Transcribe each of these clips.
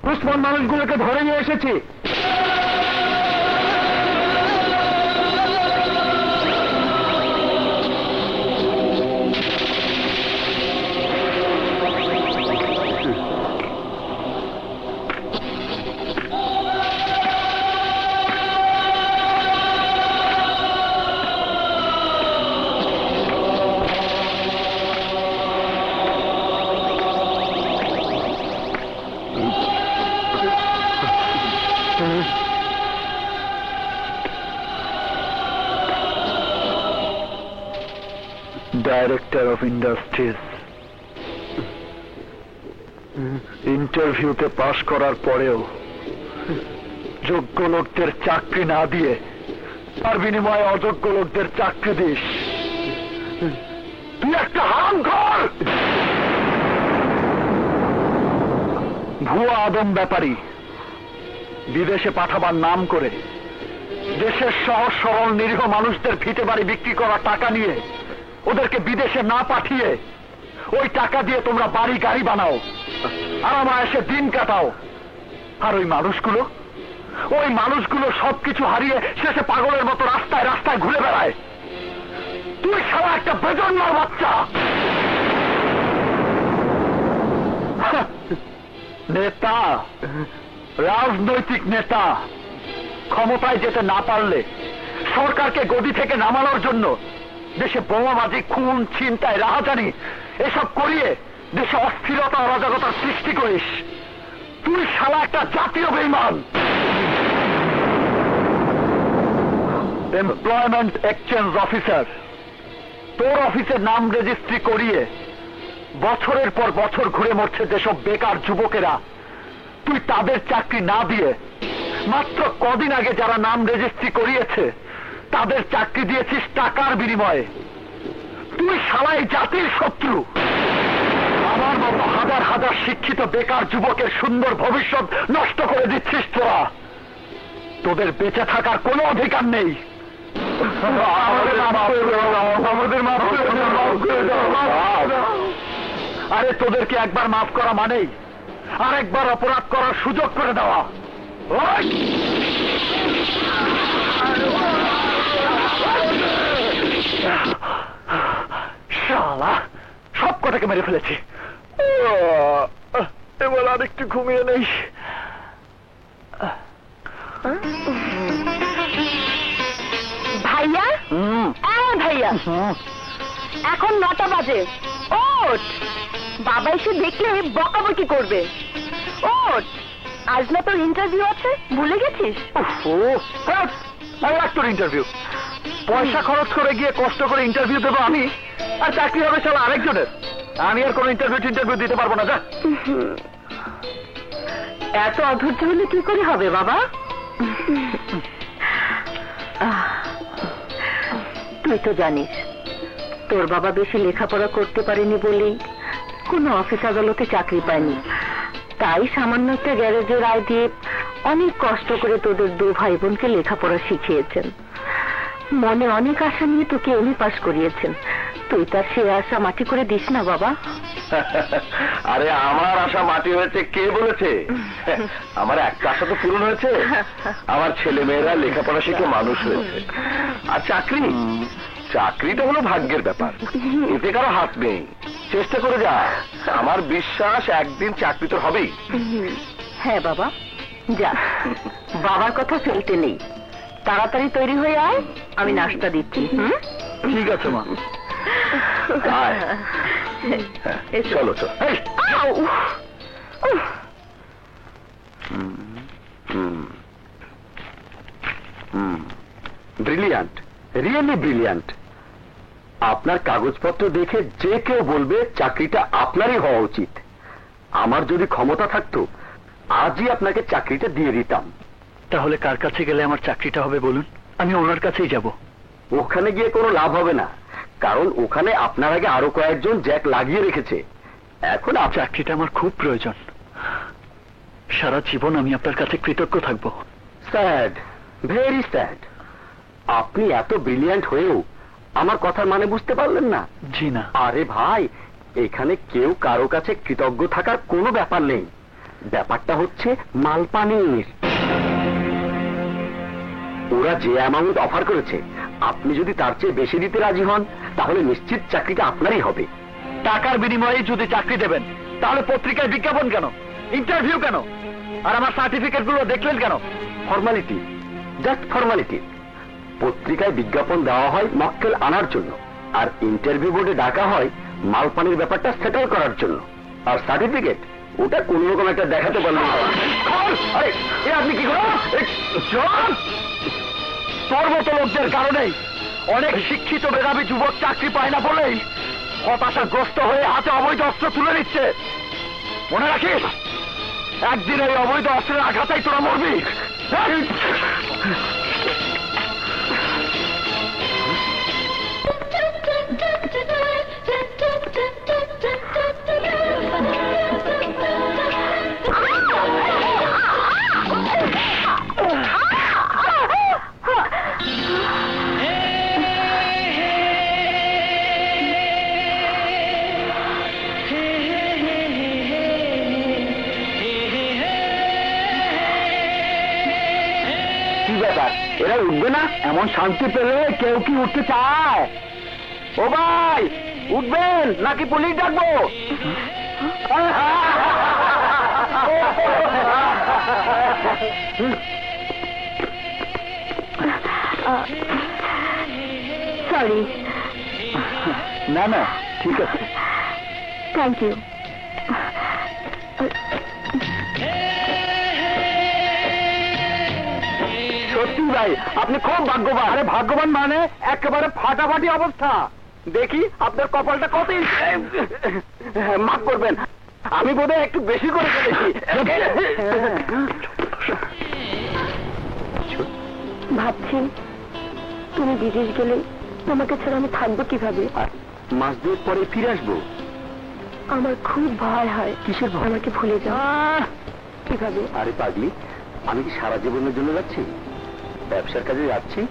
দুশ্মন মানুষগুলোকে ধরে নিয়ে এসেছি। ডাইরেক্টর অফ ইন্ডাস্ট্রিজ, ইন্টারভিউতে পাশ করার পরেও যোগ্য লোকদের চাকরি না দিয়ে তার বিনিময়ে অযোগ্য লোকদের চাকরি দিস। তুই একটা হারামখোর, ভুয়া আদম ব্যাপারী। বিদেশে পাঠাবার নাম করে দেশের সহজ সরল নিরীহ মানুষদের ভিটে বাড়ি বিক্রি করা টাকা নিয়ে ওদেরকে বিদেশে না পাঠিয়ে ওই টাকা দিয়ে তোমরা বাড়ি গাড়ি বানাও, আরামায়েশে দিন কাটাও। আর ওই মানুষগুলো সবকিছু হারিয়ে শেষে পাগলের মতো রাস্তায় রাস্তায় ঘুরে বেড়ায়। তুই সারা একটা বেজন্মার বাচ্চা। নেতা, রাজনৈতিক নেতা, ক্ষমতায় যেতে না পারলে সরকারকে গদি থেকে নামানোর জন্য দেশে বোমাবাজি, খুন, ছিনতাই, রাহাজানি এসব করিয়ে দেশে অস্থিরতা, অরাজকতার সৃষ্টি করিস। তুই শালা একটা জাতীয় বেঈমান। এমপ্লয়মেন্ট এক্সচেঞ্জ অফিসার, তোর অফিসের নাম রেজিস্ট্রি করিয়ে বছরের পর বছর ঘুরে মরছে যেসব বেকার যুবকেরা, তুই তাদের চাকরি না দিয়ে মাত্র কদিন আগে যারা নাম রেজিস্ট্রি করিয়েছে তাদের চাকরি দিয়েছিস টাকার বিনিময়ে। তুই শালাই জাতির শত্রু। আমার মতো হাজার হাজার শিক্ষিত বেকার যুবকের সুন্দর ভবিষ্যৎ নষ্ট করে দিচ্ছিস তোরা। তোদের বেঁচে থাকার কোনো অধিকার নেই। আরে তোদেরকে একবার মাফ করা মানেই আরেকবার অপরাধ করার সুযোগ করে দেওয়া। শালা সব কটাকে মেরে ফেলেছি। এবার আরেকটু ঘুমিয়ে নেই। ভাইয়া, ভাইয়া, এখন 9টা বাজে। ওঠ, বাবা এসে দেখলে বকাবকি করবে। ওঠ, আজ না তোর ইন্টারভিউ আছে, ভুলে গেছিস? তোর ইন্টারভিউ পয়সা খরচ করে গিয়ে কষ্ট করে ইন্টারভিউ দেবো আমি, আর চাকরি হবে শালা আরেকজনের। আমি আর কোন ইন্টারভিউ দিতে পারবো না। যা। এত অধৈর্য হলে কি করে হবে বাবা? তুই তো জানিস তোর বাবা বেশি লেখাপড়া করতে পারেনি বলেই কোনো অফিস আদালতে চাকরি পায়নি। তাই সামান্য একটা গ্যারেজের আয় দিয়ে অনেক কষ্ট করে তোদের 2 ভাই বোনকে লেখাপড়া শিখিয়েছেন। মনে অনেক আশা নিয়ে তোকে এমএ পাস করিয়েছেন। তুই তার সে আশা মাটি করে দিস না বাবা। আরে আমার আশা মাটি হয়েছে কে বলেছে? আমার একটা আশা তো পূরণ হয়েছে। আমার ছেলে মেয়েরা লেখাপড়া শিখে মানুষ হয়েছে। আর চাকরিটা হলো ভাগ্যের ব্যাপার, এতে কারো হাত নেই। চেষ্টা করে যা, আমার বিশ্বাস একদিন চাকরি তো হবেই। হ্যাঁ বাবা, যা, বাবার কথা ফেলতে নেই। তাড়াতাড়ি তৈরি হয়ে আয়, আমি নাস্তা দিচ্ছি। ঠিক আছে মা। চলো চলো। Brilliant, really brilliant. আপনার কাগজপত্র দেখে যে কেউ বলবে চাকরিটা আপনারই হওয়া উচিত। আমার যদি ক্ষমতা থাকতো আজই আপনাকে চাকরিটা দিয়ে দিতাম। তাহলে কার কাছে গেলে আমার চাকরিটা হবে বলুন? আমি ওনার কাছেই যাব। ওখানে গিয়ে কোনো লাভ হবে না, কারণ ওখানে আপনার আগে আরো কয়েকজন জ্যাক লাগিয়ে রেখেছে। এখন চাকরিটা আমার খুব প্রয়োজন। সারা জীবন আমি আপনার কাছে কৃতজ্ঞ থাকব। Sad, very sad. আপনি এত ব্রিলিয়ান্ট হয়েও আমার কথার মানে বুঝতে পারলেন না? জি না। আরে ভাই, এখানে কেউ কারো কাছে কৃতজ্ঞ থাকার কোনো ব্যাপার নেই। ব্যাপারটা হচ্ছে মালপানির। ওরা যে অ্যামাউন্ট অফার করেছে, আপনি যদি তার চেয়ে বেশি দিতে রাজি হন তাহলে নিশ্চিত চাকরিটা আপনারই হবে। টাকার বিনিময়ে যদি চাকরি দেবেন তাহলে পত্রিকায় বিজ্ঞাপন কেন, ইন্টারভিউ কেন, আর আমার সার্টিফিকেট গুলো দেখলেন কেন? Formality, just formality. পত্রিকায় বিজ্ঞাপন দেওয়া হয় মক্কেল আনার জন্য, আর ইন্টারভিউ বোর্ডে ডাকা হয় মালপানির ব্যাপারটা সেটেল করার জন্য। আর সার্টিফিকেট ওটা কোন রকম একটা দেখাতে পারলেন। আরে আপনি কি করেন? তোর মতো লোকদের কারণেই অনেক শিক্ষিত মেধাবী যুবক চাকরি পায় না বলেই হতাশাগ্রস্ত হয়ে হাতে অবৈধ অস্ত্র তুলে নিচ্ছে। মনে রাখিস, একদিন এই অবৈধ অস্ত্রের আঘাতেই তোরা মরবি। এরা উঠবে না? এমন শান্তি পেলে কেউ কি উঠতে চায়? ও ভাই, উঠবেন নাকি পুলিশ ডাকবো? সরি। না না, ঠিক আছে। Thank you. সত্যি ভাই, আপনি খুব ভাগ্যবান। আরে ভাগ্যবান মানে একেবারে ফাটাফাটি অবস্থা। দেখি আপনার কপালটা কত। মাফ করবেন, আমি বোধহয় একটু বেশি করে ফেলেছি। ভাবছি তুমি বিদেশ গেলে তোমাকে ছাড়া আমি থাকবো কিভাবে? মাস দুয়েক পরে ফিরে আসবো। আমার খুব ভয় হয়। কিসের ভয়? আমাকে ভুলে যাও। কিভাবে? আরে পাগলি, আমি কি সারা জীবনের জন্য যাচ্ছি? ব্যবসার কাজে যাচ্ছি,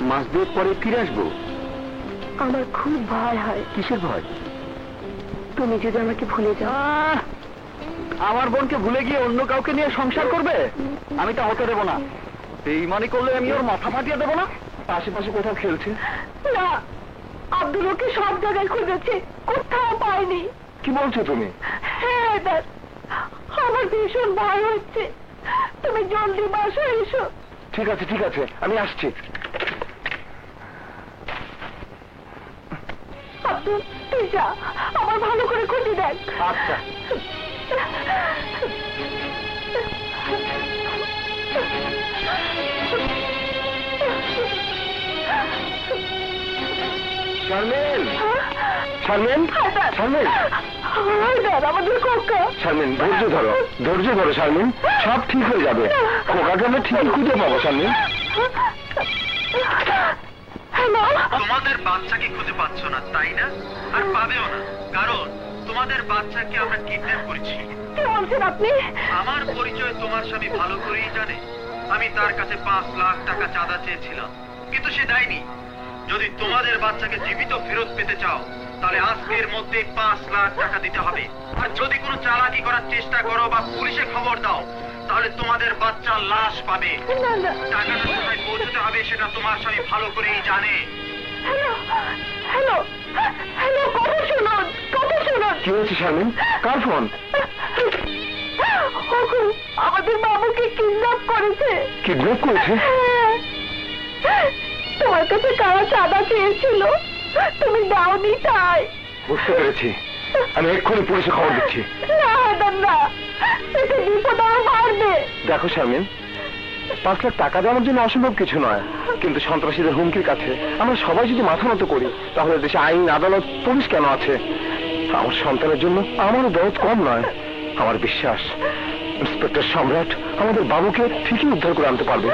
মাস দুয়েক পরে ফিরে আসবো। আমার খুব ভয় হয়। কিসের ভয়? তুমি যদি আমাকে ভুলে যাও। আমার বোনকে ভুলে গিয়ে অন্য কাউকে নিয়ে সংসার করবে? আমি তা হতে দেবো না। বেঈমানি করলে আমি ওর মাথা ফাটিয়ে দেবো না। আশেপাশে কোথাও খেলছে? না, আব্দুল ওকে সব জায়গায় খুঁজেছে, কোথাও পাইনি। কি বলছো তুমি? হ্যাঁ দাদ, আমার ভীষণ ভয় হচ্ছে। তুমি জলদি বাসায় এসো। ঠিক আছে ঠিক আছে, আমি আসছি। আব্দুল, তুই যা, আমার ভালো করে খুঁজে দেখ। আচ্ছা। শারমিন, শারমিন, শারমিন, আমাদের খোকা। শারমিন, ধৈর্য ধরো, ধৈর্য ধরো শারমিন, সব ঠিক হয়ে যাবে। খোকাকে আমরা ঠিকই খুঁজে পাবো শারমিন। হ্যালো, তোমাদের বাচ্চাকে খুঁজে পাচ্ছ না তাই না? আর পাবেও না, কারণ তোমাদের বাচ্চাকে আমরা কিডন্যাপ করেছি। কি বলছেন আপনি? আমার পরিচয় তোমার স্বামী ভালো করেই জানে। আমি তার কাছে 5 লাখ টাকা চাঁদা চেয়েছিলাম, কিন্তু সে দেয়নি। যদি তোমাদের বাচ্চাকে জীবিত ফেরত পেতে চাও তাহলে আজকের মধ্যে 5 লাখ টাকা দিতে হবে। আর যদি কোনো চালাকি করার চেষ্টা করো বা পুলিশে খবর দাও তাহলে তোমাদের বাচ্চা লাশ পাবে। টাকাটা কোথায় পৌঁছতে হবে সেটা তোমার স্বামী ভালো করেই জানে। হ্যালো, হ্যালো, হ্যালো, কথা শুনুন, কথা শুনুন। কি হয়েছে শারমিন? কার ফোন? আমাদের বাবুকে কিডন্যাপ করেছে। কিডন্যাপ করেছে? তোমার কাছে কারা চাঁদা চেয়েছিল, তুমি দাওনি তাই। বুঝতে পেরেছি, আমি এক্ষুনি পুলিশে খবর দিচ্ছি। না না, এটা বিপদ আরো বাড়বে। দেখো শারমিন, 5 লাখ টাকা দেওয়ার জন্য অসম্ভব কিছু নয়, কিন্তু সন্ত্রাসীদের হুমকির কাছে আমরা সবাই যদি মাথা নত করি তাহলে দেশে আইন, আদালত, পুলিশ কেন আছে? আমার সন্তানের জন্য আমারও দরদ কম নয়। আমার বিশ্বাস ইন্সপেক্টর সম্রাট আমাদের বাবুকে ঠিকই উদ্ধার করে আনতে পারবে।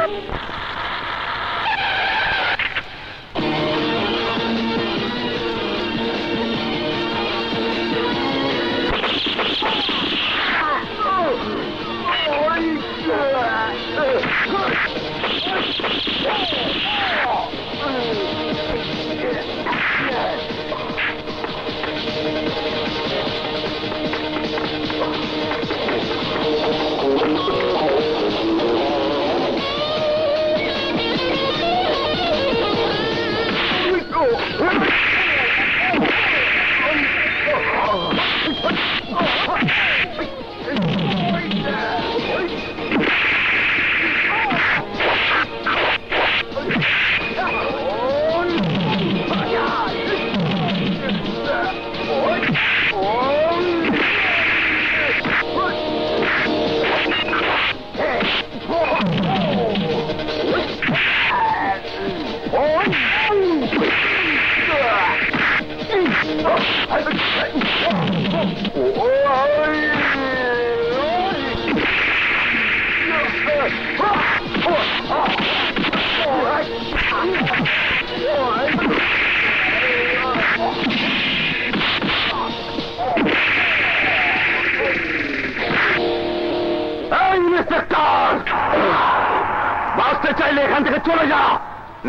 বাঁচতে চাইলে এখান থেকে চলে যা,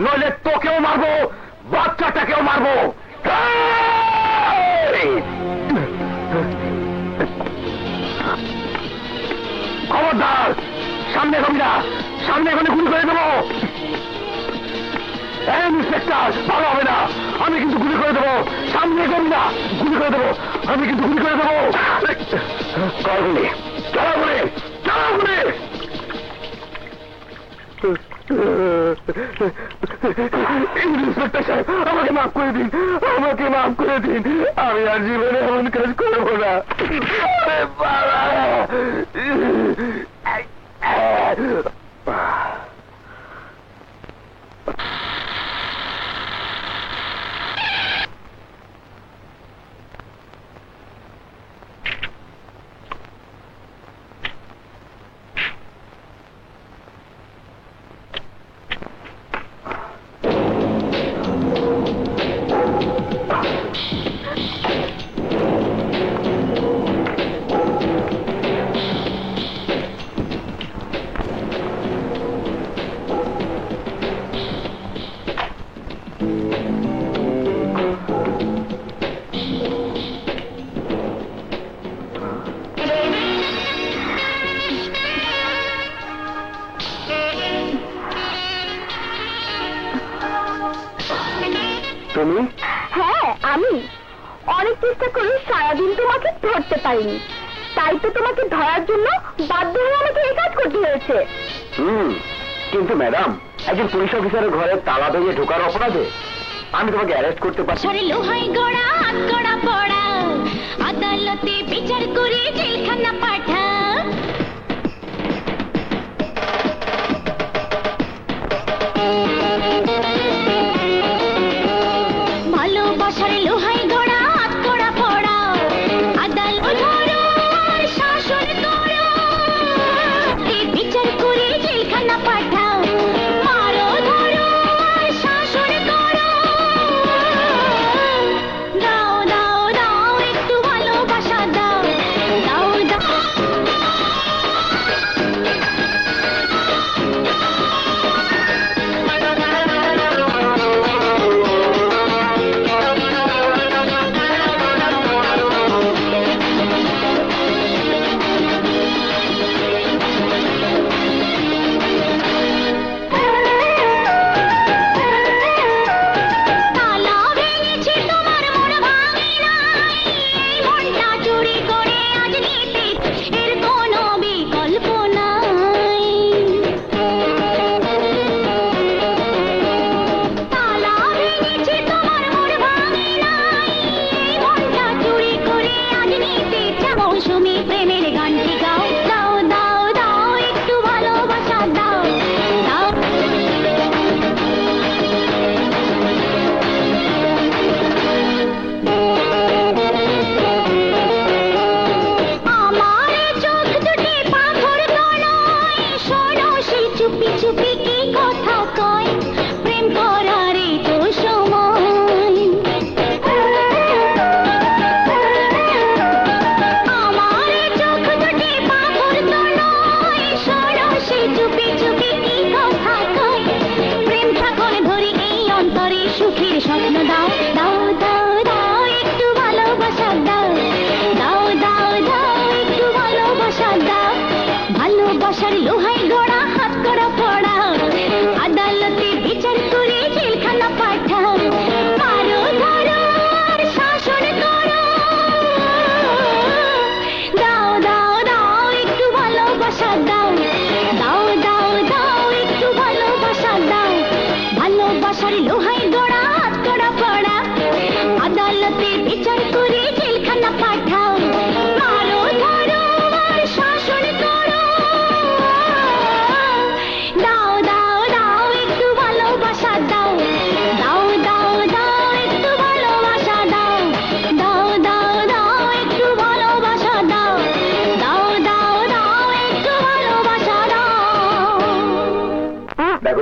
নইলে তোকেও মারবো, বাচ্চাটাকেও মারবো। খবরদার, সামনে এগোবি না, সামনে এখানে গুলি করে দেবো। ইন্সপেক্টর, ভালো হবে না, আমি কিন্তু গুলি করে দেবো। সামনে এগোবি না, গুলি করে দেবো, আমি কিন্তু গুলি করে দেবো। কর গুলি, চালা গুলি, চালা গুলি। ইন্সপেক্টর সাহেব, আমাকে মাফ করে দিন, আমাকে মাফ করে দিন, আমি আর জীবনে এমন কাজ করবো না। আরে বাবা! তুমি? হ্যাঁ, আমি অনেক চেষ্টা করি, সারাদিন তোমাকে ধরতে পারিনি, তাই তো তোমাকে ধরার জন্য বাধ্য হয়ে আমাকে এই কাজ করতে হয়েছে। কিন্তু ম্যাডাম, একজন পুলিশ অফিসারের ঘরে তালা ভেঙে ঢোকার অপরাধে আমি তোমাকে অ্যারেস্ট করতে পারছি। লোহাই গড়া হাত গড়া পড়া, আদালতে বিচার করে জেলখানা পাঠা। ভালোবাসার লোহাই গড়া হাত গড়া পড়া, আদালত ধরো আর শাসন করো, বিচার করে জেলখানা পাঠাও। মারো ধরো আর শাসন করো, দাও দাও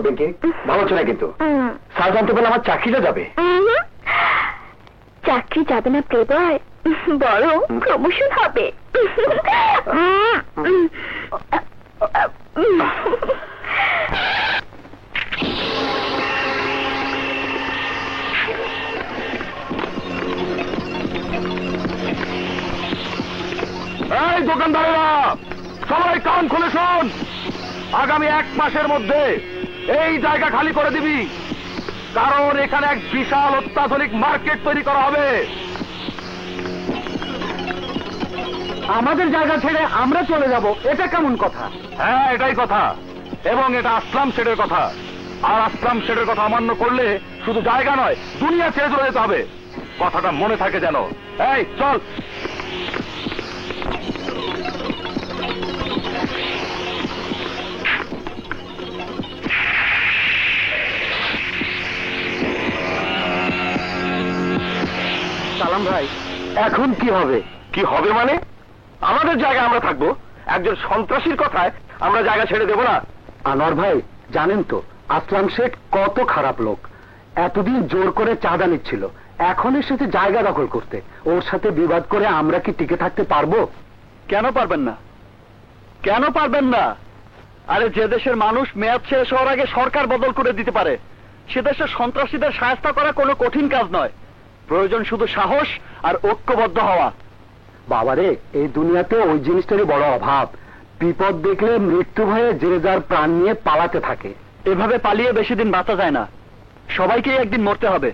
পিঙ্কি, ভালো হচ্ছে না কিন্তু। স্যার জানতে পারলে আমার চাকরিটা যাবে। চাকরি যাবে না প্রদয়, বরং প্রমোশন হবে। এই দোকানদারেরা, সবাই কান খুলে শোন। আগামী 1 মাসের মধ্যে এই জায়গা খালি করে দিবি, কারণ এখানে এক বিশাল অত্যাধুনিক মার্কেট তৈরি করা হবে। আমাদের জায়গা ছেড়ে আমরা চলে যাব, এটা কেমন কথা? হ্যাঁ, এটাই কথা, এবং এটা আসলাম শেঠের কথা। আর আসলাম শেঠের কথা অমান্য করলে শুধু জায়গা নয়, দুনিয়া ছেড়ে চলে যেতে হবে। কথাটা মনে থাকে যেন। এই চল। সালাম ভাই, এখন কি হবে? কি হবে মানে? আমাদের জায়গায় আমরা থাকবো, একজন সন্ত্রাসীর কথায় আমরা জায়গা ছেড়ে দেব না। আনোয়ার ভাই, জানেন তো আসলাম শেঠ কত খারাপ লোক। এতদিন জোর করে চাঁদা নিচ্ছিল, এখন এসেছে জায়গা দখল করতে। ওর সাথে বিবাদ করে আমরা কি টিকে থাকতে পারবো? কেন পারবেন না? কেন পারবেন না? আরে যে দেশের মানুষ মেয়াদ শেষ হওয়ার আগে সরকার বদল করে দিতে পারে, সে দেশের সন্ত্রাসীদের সাহায্য করা কোনো কঠিন কাজ নয়। প্রয়োজন শুধু সাহস আর ঐক্যবদ্ধ হওয়া। বাবারে, এই দুনিয়াতে ওই জিনিসটারই বড় অভাব। বিপদ দেখলে মৃত্যু ভয়ে যে যার প্রাণ নিয়ে পালাতে থাকে। এভাবে পালিয়ে বেশি দিন বাঁচা যায় না, সবাইকেই একদিন মরতে হবে।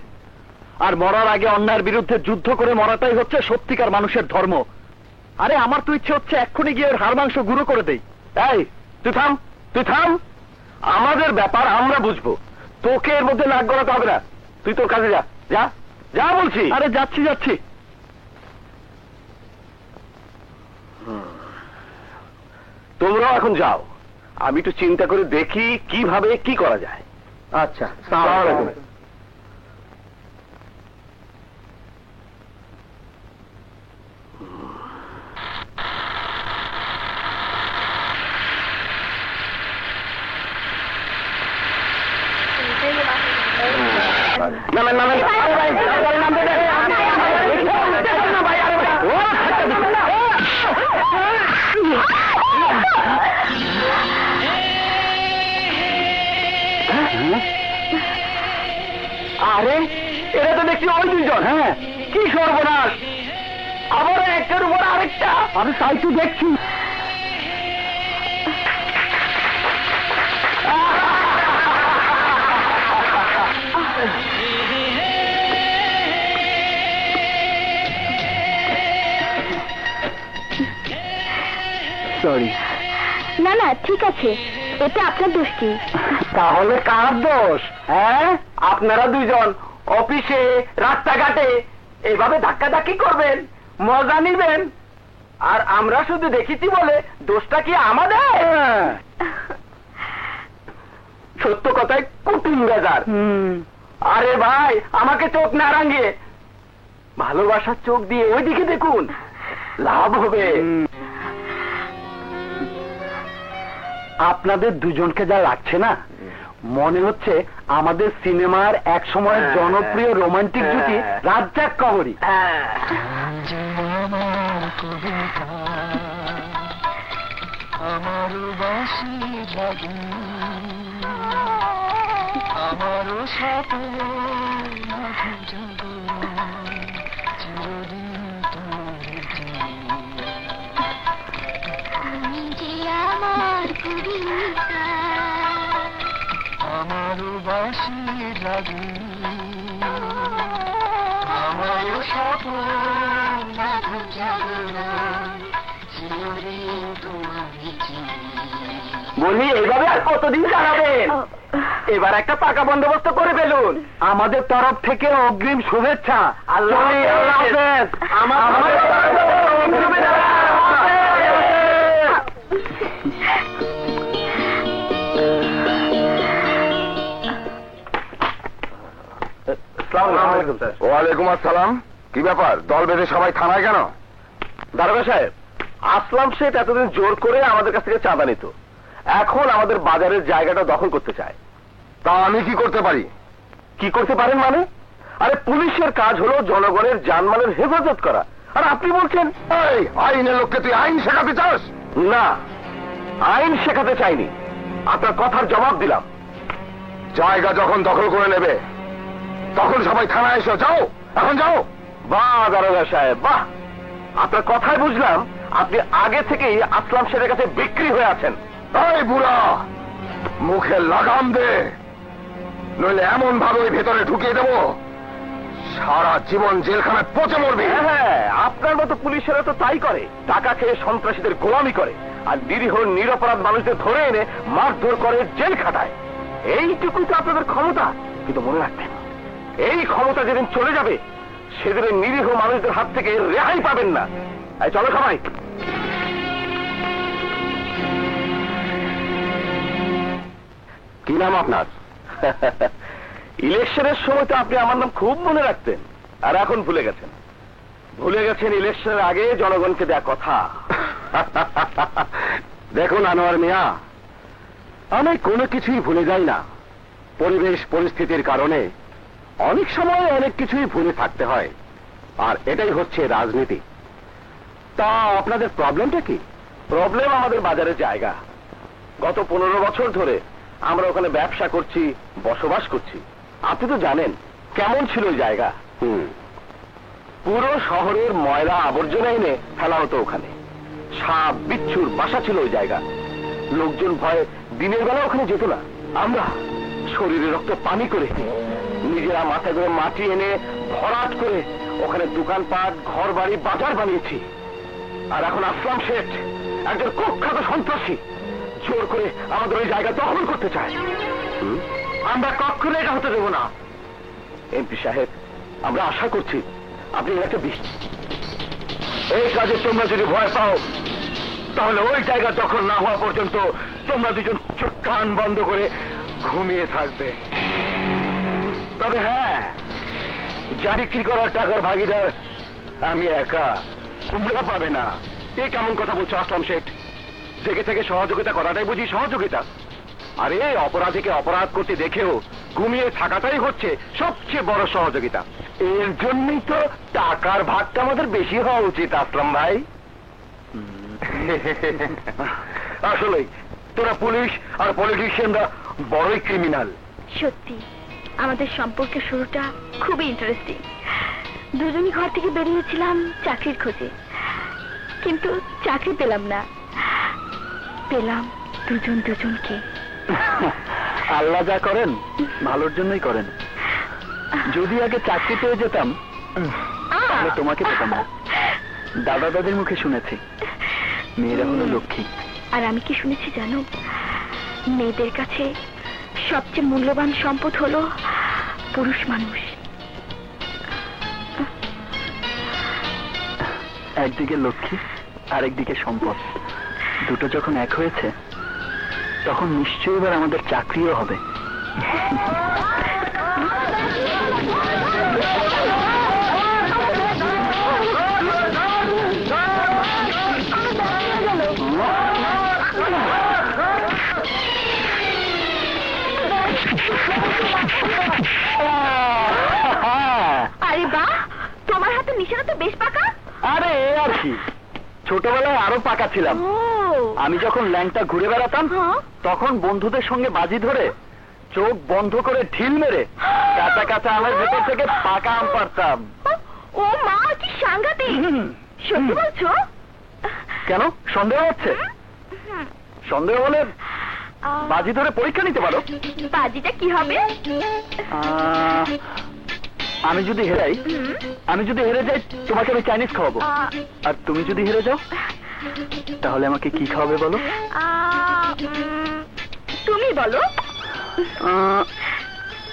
আর মরার আগে অন্যায়ের বিরুদ্ধে যুদ্ধ করে মরাটাই হচ্ছে সত্যিকার মানুষের ধর্ম। আরে আমার তো ইচ্ছে হচ্ছে এক্ষুনি গিয়ে ওর হাড় মাংস গুঁড়ো করে দেই। এই তুই থাম, তুই থাম। আমাদের ব্যাপার আমরা বুঝবো, তোকে এর মধ্যে নাক গলাতে হবে না। তুই তোর কাছে যা, যা যা বলছি। আরে যাচ্ছি যাচ্ছি। তোমরাও এখন যাও, আমি একটু চিন্তা করে দেখি কিভাবে কি করা যায়। আচ্ছা, আসসালামু আলাইকুম। আরে এরা তো দেখছি ওই দুইজন। হ্যাঁ, কি সর্বনাশ! আবার একটার উপর আরেকটা। আমি তাই তো দেখছি। সরি। না না, ঠিক আছে, এটা আপনার দোষ কি? তাহলে কার দোষ? হ্যাঁ, আপনারা দুইজন অফিসে রাস্তাঘাটে এভাবে ধাক্কাধাক্কি করবেন, মজা নিবেন, আর আমরা শুধু দেখেছি বলে দোষটা কি আমাদের? সত্য কথায় কুটুম বেজার। আরে ভাই, আমাকে চোখ না রাঙিয়ে ভালোবাসার চোখ দিয়ে ওইদিকে দেখুন, লাভ হবে। আপনাদের দুজনকে যা লাগছে না, মনে হচ্ছে আমাদের সিনেমার এক সময়ের জনপ্রিয় রোমান্টিক জুটি রাজ্জাক কহরি। বলি, এইভাবে আর কতদিন চালাবেন? এবার একটা পাকা বন্দোবস্ত করে ফেলুন। আমাদের তরফ থেকে অগ্রিম শুভেচ্ছা। আল্লাহ হাফেজ। ওয়ালাইকুম আসসালাম। কি ব্যাপার, দল বেঁধে সবাই থানায় কেন? দারোগা সাহেব, আসলাম শেঠ এতদিন জোর করে আমাদের কাছ থেকে চাঁদা নিত, এখন আমাদের বাজারের জায়গাটা দখল করতে চায়। তা আমি কি করতে পারি? কি করতে পারেন মানে? আরে পুলিশের কাজ হলো জনগণের জানমালের হেফাজত করা, আর আপনি বলছেন এই আইনের লোককে তুই আইন শেখাতে চাস? না, আইন শেখাতে চাইনি, আপনার কথার জবাব দিলাম। জায়গা যখন দখল করে নেবে তখন সবাই থানায় এসো, যাও, এখন যাও। বাহ দারোগা সাহেব, বাহ, আপনার কথাই বুঝলাম আপনি আগে থেকেই আসলাম শেরের কাছে বিক্রি হয়ে আছেন। এই বুড়া, মুখে লাগাম দে, নইলে এমন ভাবে ওই ভেতরে ঢুকিয়ে দেবো সারা জীবন জেলখানায় পচে মরবি। হ্যাঁ, আপনার মতো পুলিশেরা তো তাই করে, টাকা খেয়ে সন্ত্রাসীদের গোলামি করে, আর নিরীহ নিরপরাধ মানুষদের ধরে এনে মারধর করে, জেল খাটায়। এইটুকুই তো আপনাদের ক্ষমতা। কিন্তু মনে রাখবেন, এই ক্ষমতা যেদিন চলে যাবে সেদিন নিরীহ মানুষদের হাত থেকে রেহাই পাবেন না। এই চলো সবাই। কি নাম আপনার? ইলেকশনের সময় তো আপনি আমার নাম খুব মনে রাখতেন, আর এখন ভুলে গেছেন। ভুলে গেছেন ইলেকশনের আগে জনগণকে দেয়া কথা। দেখুন আনোয়ার মিয়া, আমি কোনো কিছুই ভুলে যাই না। পরিবেশ পরিস্থিতির কারণে অনেক সময় অনেক কিছুই ভুলে থাকতে হয়, আর এটাই হচ্ছে রাজনীতি। তা আপনাদের প্রবলেমটা কি? প্রবলেম আমাদের বাজারের জায়গা। গত 15 বছর ধরে আমরা ওখানে ব্যবসা করছি, বসবাস করছি। আপনি তো জানেন কেমন ছিল ওই জায়গা। পুরো শহরের ময়লা আবর্জনা এনে ফেলা হতো ওখানে। সাপ বিচ্ছুর বাসা ছিল ওই জায়গা। লোকজন ভয়ে দিনের বেলা ওখানে যেত না। আমরা শরীরে রক্ত পানি করে নিজেরা মাথায় করে মাটি এনে ভরাট করে ওখানে দোকানপাট, ঘর বাড়ি, বাজার বানিয়েছি। আর এখন আসলাম শেঠ, একজন কুখ্যাত সন্ত্রাসী, জোর করে আমাদের ওই জায়গা দখল করতে চায়। আমরা কখনো এটা হতে দেব না। এমপি সাহেব, আমরা আশা করছি আপনি একটা এই কাজে তোমরা যদি ভয় পাও তাহলে ওই জায়গা দখল না হওয়া পর্যন্ত তোমরা দুজন চোখ কান বন্ধ করে ঘুমিয়ে থাকবে। তবে হ্যাঁ, যা বিক্রি করার টাকার ভাগিদার আমি একা, তোমরা পাবে না। এই কেমন কথা বলছো আসলাম শেঠ? জেগে থেকে সহযোগিতা করাটাই বুঝি সহযোগিতা? আরে অপরাধীকে অপরাধ করতে দেখেও ঘুমিয়ে থাকাটাই হচ্ছে সবচেয়ে বড় সহযোগিতা। এর জন্যই তো টাকার ভাগটা আমাদের বেশি হওয়া উচিত আসলাম ভাই। আসলে তোরা পুলিশ আর পলিটিশিয়ানরা বড়ই ক্রিমিনাল। সত্যি আমাদের সম্পর্কের শুরুটা খুবই ইন্টারেস্টিং। দুজনই ঘর থেকে বেরিয়েছিলাম চাকরির খোঁজে, কিন্তু চাকরি পেলাম না। পেলাম দুজন দুজনকে। আল্লাহ যা করেন ভালোর জন্যই করেন। যদি আগে চাকরি পেয়ে যেতাম তাহলে তোমাকে পেতাম না। দাদা দাদির মুখে শুনেছি মেয়েরা হলো লক্ষ্মী। আর আমি কি শুনেছি জানো? মেয়েদের কাছে সবচেয়ে মূল্যবান সম্পদ হলো পুরুষ মানুষ। একদিকে লক্ষ্মী আর একদিকে সম্পদ, দুটো যখন এক হয়েছে তখন নিশ্চয়ই এবার আমাদের চাকরিও হবে। আরে বাহ, তোমার হাতে নিশানা তো বেশ পাকা। আরে আর কি, ছোটবেলায় আরো পাকা ছিলাম। আমি যখন ল্যাংটা ঘুরে বেড়াতাম তখন বন্ধুদের সঙ্গে বাজি ধরে চোখ বন্ধ করে ঢিল মেরে কাঁচা কাঁচা আমের ভেতর থেকে পাকা আম পারতাম। ও মা, কি সাংঘাতিক! সত্যি বলছো? কেন সন্দেহ হচ্ছে? সন্দেহ হলে বাজি ধরে পরীক্ষা নিতে পারো। বাজিটা কি হবে? আমি যদি হেরে যাই তোমাকে আমি চাইনিজ খাওয়াবো, আর তুমি যদি হেরে যাও তাহলে আমাকে কি খাওয়াবে বলো? তুমি বলো।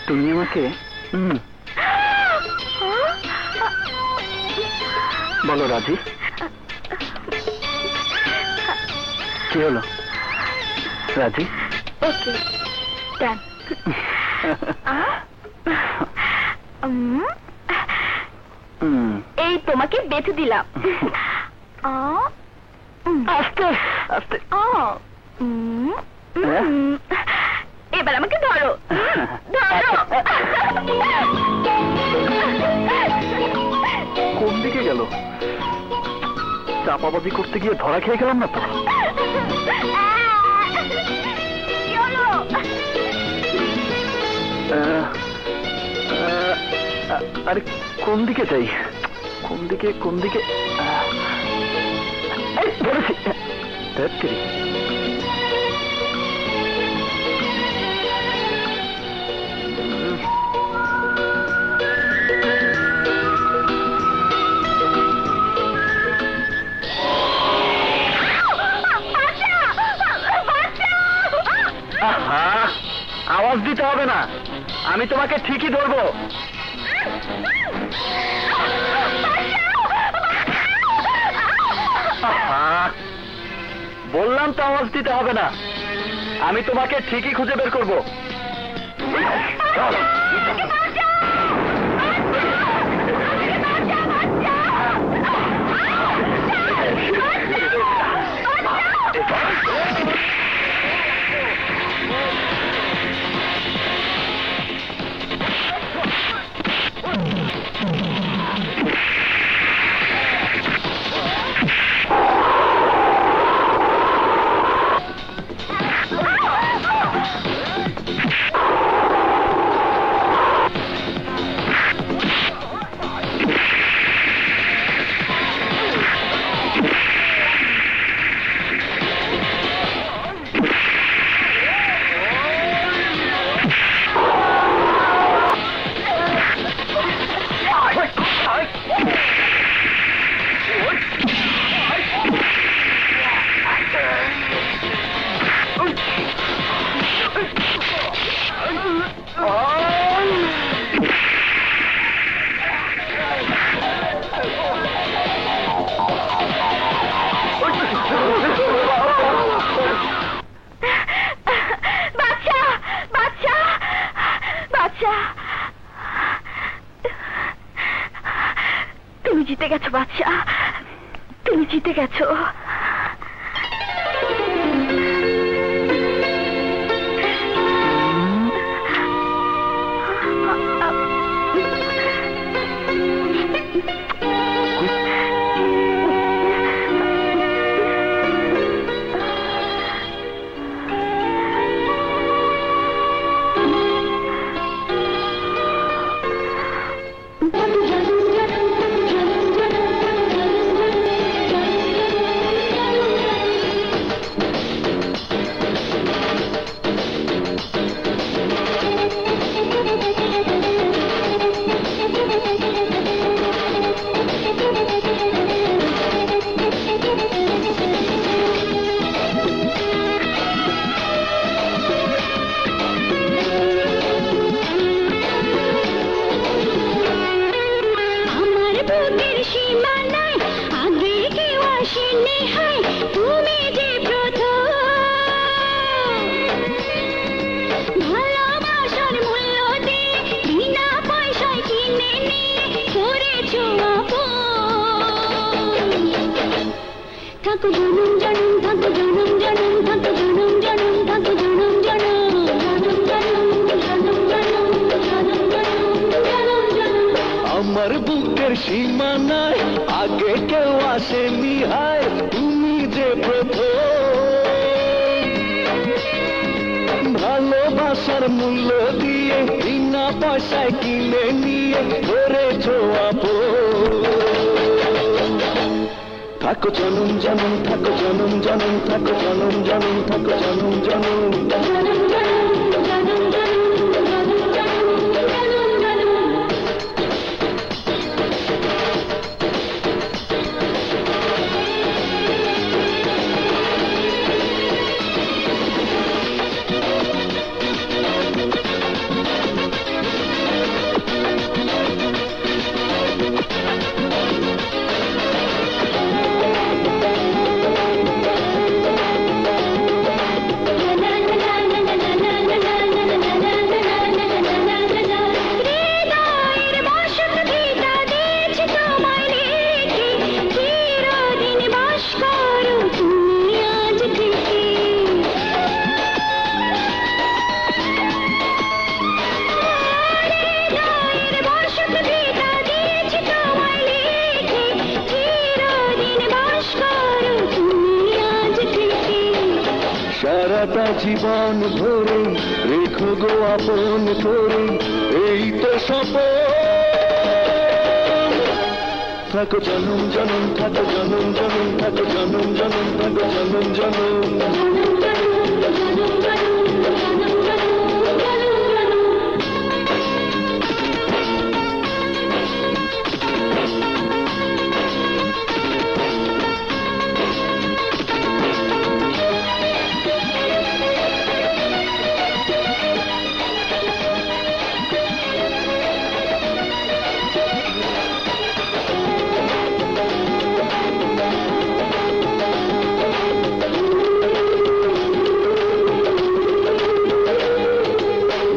তুমি আমাকে বলো রাজি? কি হলো, রাজি? ওকে, ডান। এই তোমাকে বেঁধে দিলাম। আস্তে আস্তে। এবার আমাকে ধরো, ধরো। কোন দিকে গেল? চাপাবাজি করতে গিয়ে ধরা খেয়ে গেলাম না তো? কি হলো? আরে কোন দিকে যাই? কোন দিকে কোন দিকে? ধরেছি। আওয়াজ দিতে হবে না, আমি তোমাকে ঠিকই ধরবো। বললাম তো আওয়াজ দিতে হবে না, আমি তোমাকে ঠিকই খুঁজে বের করবো। তুমি জিতে গেছো বাচ্চা, তুমি জিতে গেছো। আমার বুকের সীমানায় আগে কেউ আসেনি, হায় তুমি যে প্রথম। ভালোবাসার মূল্য দিয়ে বিনা পয়সায় কিনে নিয়ে ধরেছো আপন। থাকো জনম জনম, থাকো জনম জনম, থাকো জনম জনম, থাকো জনম জনম। সারাটা জীবন ধরে রেখো গো আপন করে, এই তো শপথ। থাকো জনম জনম, থাকো জনম জনম, থাকো জনম জনম, থাকো জনম জনম।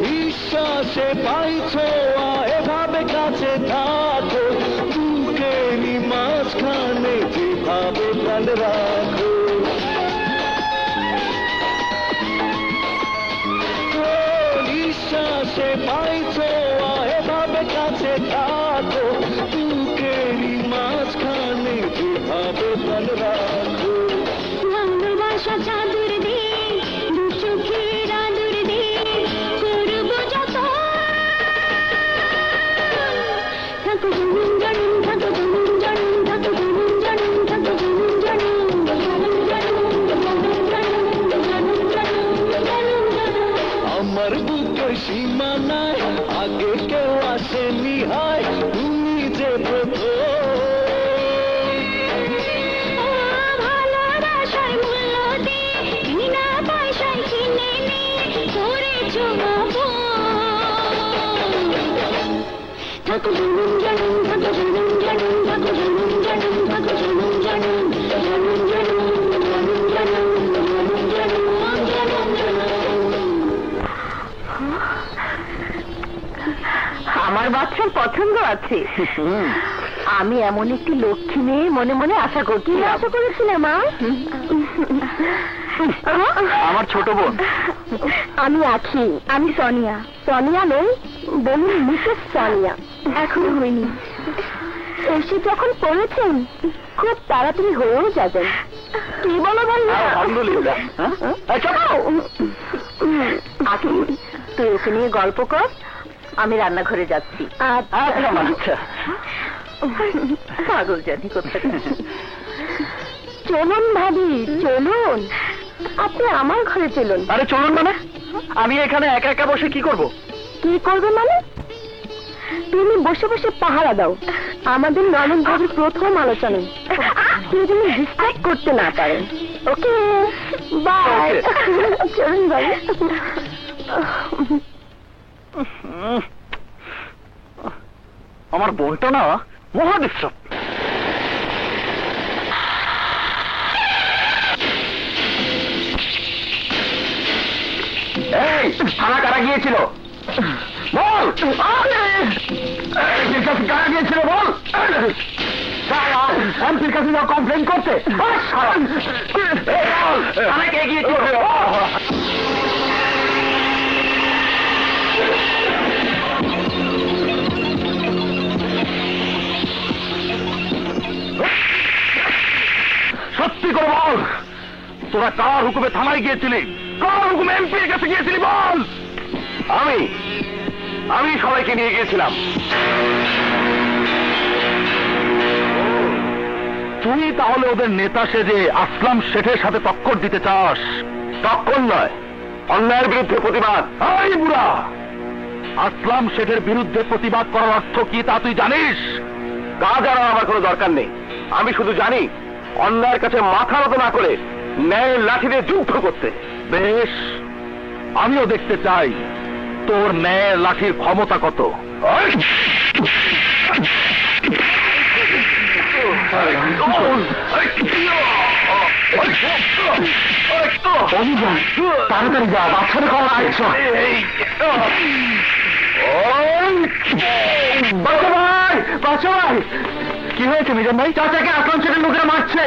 নিঃশ্বাসে পাইছো এভাবে কাছে থাকো, বুকেরই মাঝখানে যেভাবে প্রাণ রাখো। নিঃশ্বাসে পাইছো এভাবে কাছে থাকো, বুকেরই মাঝখানে যেভাবে প্রাণ রাখো। ভালোবাসা চাদর দিয়ে দু চোখের আদর দিয়ে করবো যত। থাকো জনম জনম, থাকো জনম জনম, থাকো জনম জনম, থাকো জনম জনম, জনম জনম, জনম জনম। আমার বুকে সীমা নাই, আগে কেউ আসেনি, হায় তুমি যে প্রথম। ভালোবাসার মূল্য দিয়ে বিনা পয়সায় কিনে নিয়ে করেছো আপন। থাকো জনম জনম, থাকো জনম জনম, থাকো জনম জনম, থাকো জনম জনম, জনম জনম, জনম জনম, জনম জনম, জনম জনম। আমার বাচ্চার পছন্দ আছে। আমি এমন একটি লক্ষ্মী মেয়ে মনে মনে আশা করছি। আশা করেছিলে মা? আমার ছোট বোন। আমি আখি। আমি সোনিয়া। সোনিয়া নেই, বলুন মিসেস সোনিয়া। এখনো হয়নি। এসে যখন পড়েছেন খুব তাড়াতাড়ি হয়েও যাবেন। কি বলো বললো? আলহামদুলিল্লাহ। আখি, তুই ওকে নিয়ে গল্প কর, আমি রান্নাঘরে যাচ্ছি। আচ্ছা। পাগল জানি কোথায়। চলুন ভাবি, চলুন। আপনি আমার ঘরে চলুন। আরে চলুন মানে? আমি এখানে একা একা বসে কি করব? কি করবে মানে? তুমি বসে বসে পাহারা দাও আমাদের ননদ ভাবির প্রথম আলোচনায়। কেউ যেন ডিস্টার্ব করতে না পারেন। ওকে, বাই। চলুন ভাই। আমার বোনটা না মহা ডিস্টার্ব। এই থানা কারা গিয়েছিল বল? কারা গিয়েছিল বল? এমপির কাছে যাও কমপ্লেন করতে। থানায় কে গিয়েছিল? সত্যি করে বল, তোরা কার হুকুমে থানায় গিয়েছিলি? কার হুকুমে এমপির কাছে গিয়েছিলি বল? আমি সবাইকে নিয়ে গিয়েছিলাম। তুই তাহলে ওদের নেতা সেজে আসলাম শেঠের সাথে টক্কর দিতে চাস? টক্কর নয়, অন্যায়ের বিরুদ্ধে প্রতিবাদ। এই বুড়া, আসলাম শেঠের বিরুদ্ধে প্রতিবাদ করার অর্থ কি তা তুই জানিস? তা জানার আমার কোনো দরকার নেই। আমি শুধু জানি অন্যায়ের কাছে মাথা নত না করে ন্যায়ের লাঠি দিয়ে যুদ্ধ করতে। বেশ, আমিও দেখতে চাই তোর ন্যায়ের লাঠির ক্ষমতা কত। তাড়াতাড়ি যা, বাচ্চাদের খবর আসছো। বাচ্চা ভাই, বাচ্চা ভাই, কি হয়েছে মিজান ভাই? চাচাকে আসলাম শেঠের লোকেরা মারছে।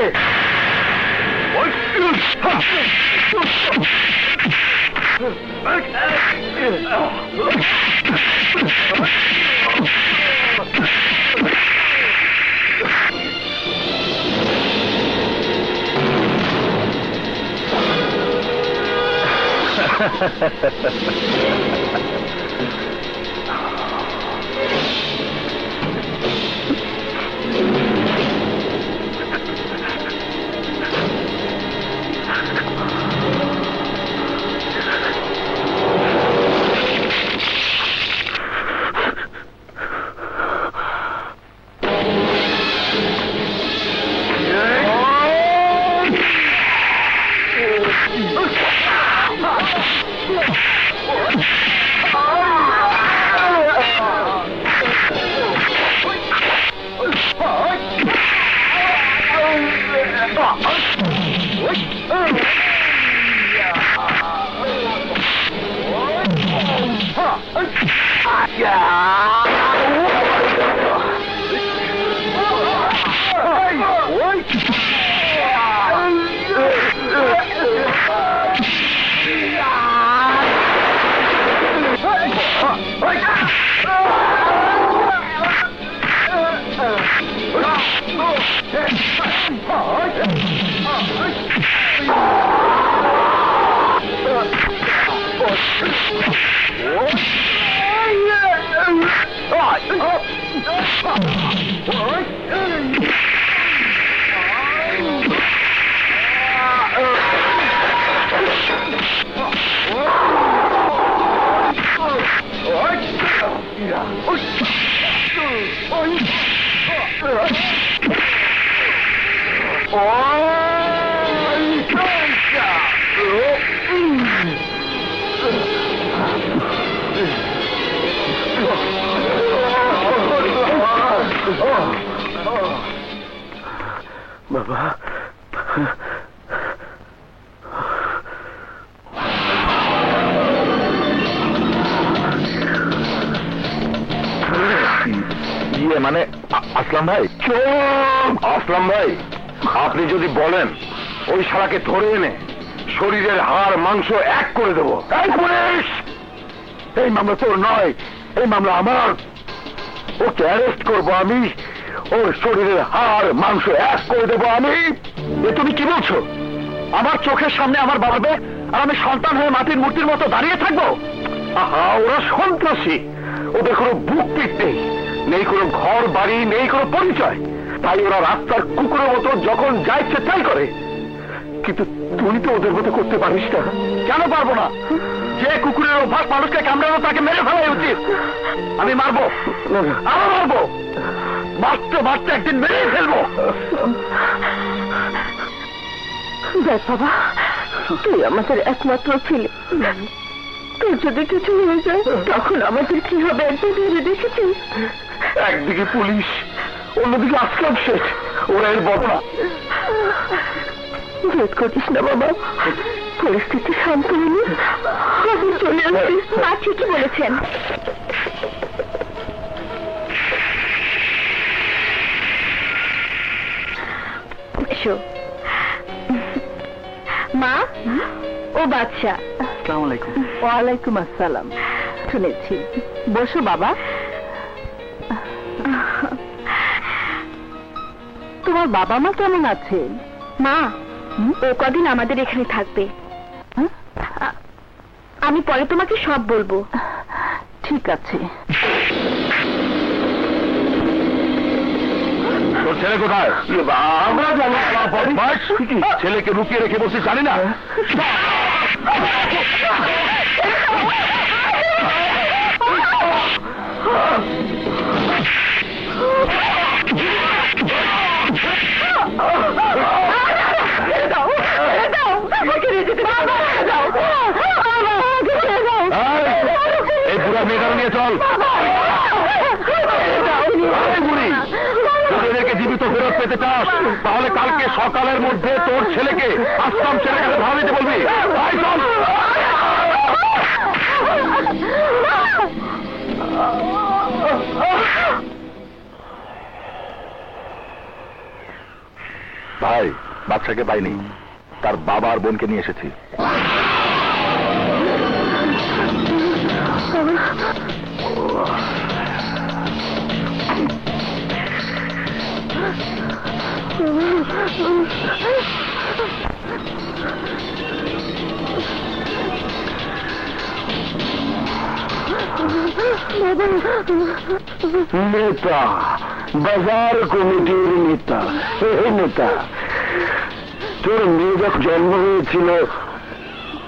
বাবা ইয়ে মানে আসলাম ভাই, আসলাম ভাই, আপনি যদি বলেন ওই শালাকে ধরে এনে শরীরের হাড় মাংস এক করে দেবো। এই পুলিশ, এই মামলা তোর নয়, এই মামলা আমার। ওকে অ্যারেস্ট করবো আমি, ওর শরীরের হাড় মাংস এক করে দেবো আমি। এ তুমি কি বলছো? আমার চোখের সামনে আমার বাবাবে আর আমি সন্তান হয়ে মাটির মূর্তির মতো দাঁড়িয়ে থাকবো? আহা, ওরা সন্ত্রাসী, ওদের কোনো বুক পিট নেই, নেই কোনো ঘর বাড়ি, নেই কোনো পরিচয়, তাই ওরা রাস্তার কুকুরের মতো যখন যা ইচ্ছে তাই করে। কিন্তু তুই তো ওদের মতো করতে পারিস না। কেন পারবো না? যে কুকুরের অভ্যাস মানুষকে কামড়ানো তাকে মেরে ফেলাই উচিত। আমি মারবো, আরো মারবো, মারতে মারতে একদিন মেরেই ফেলবো। দেখ বাবা, তুই আমাদের একমাত্র ছেলে, তোর যদি কিছু হয়ে যায় তখন আমাদের কি হবে একদিন ভেবে দেখেছিস? একদিকে পুলিশ, অন্যদিকে আসলাম শেখ, ওরা এর বদলা। জেদ করিস না বাবা, পরিস্থিতি শান্ত হলে আমি চলে আসবি। মা ঠিকই বলেছেন। মা, ও বাচ্চা। আসসালামু আলাইকুম। ওয়ালাইকুম আসসালাম। শুনেছি, বসো বাবা। তোমার বাবা মা কেমন আছেন? মা, ও কদিন আমাদের এখানে থাকবে। আমি পরে তোমাকে সব বলবো। ঠিক আছে। তোর ছেলে কোথায়? আমরা জানি, ছেলেকে লুকিয়ে রেখে বসে জানি না। এই বুড়া মেয়েটা নিয়ে চল। যদি এদেরকে জীবিত ফেরত পেতে চাস তাহলে কালকে সকালের মধ্যে তোর ছেলেকে আসলাম ছেলের কাছে ধরা দিতে বলবি। চল। ভাই, বাচ্চাকে পাইনি, তার বাবা আর বোনকে নিয়ে এসেছি। নেতা, বাজার কমিটির নেতা। এই নেতা, তোর মেয়ে যখন জন্ম হয়েছিল